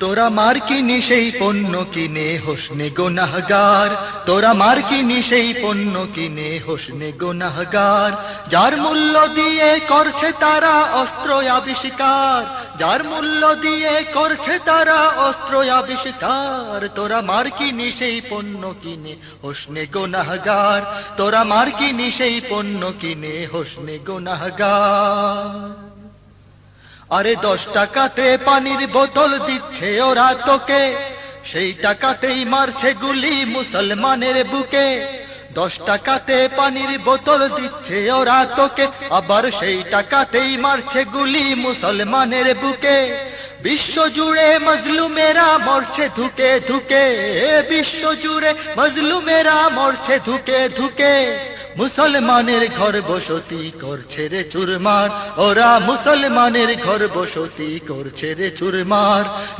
তোরা মার কিনি সেই পণ্য কিনে হোসনে গুনাহগার, তোরা মার কিনি সেই পণ্য কিনে হোসনে গুনাহগার। যার মূল্য দিয়ে করছে তারা অস্ত্র আবিষ্কার, যার মূল্য দিয়ে করছে তারা অস্ত্র আবিষ্কার। তোরা মার কিনি সেই পণ্য কিনে হোসনে গুনাহগার, তোরা মার কিনি সেই পণ্য কিনে হোসনে গুনাহগার। আরে 10 টাকাতে পানির বোতল দিচ্ছে ওরা তোকে, সেই টাকাতেই মারছে গুলি মুসলমানের বুকে। 10 টাকাতে পানির বোতল দিচ্ছে ওরা তোকে, আবার সেই টাকাতেই মারছে গুলি মুসলমানের বুকে। বিশ্ব জুড়ে মজলুমেরা মরছে ধুকে ধুকে, বিশ্ব জুড়ে মজলুমেরা মরছে ধুকে ধুকে। মুসলমানের ঘর বসতি করছে রে চুরমার, ওরা মুসলমানের ঘর বসতি করছে রে চুরমার।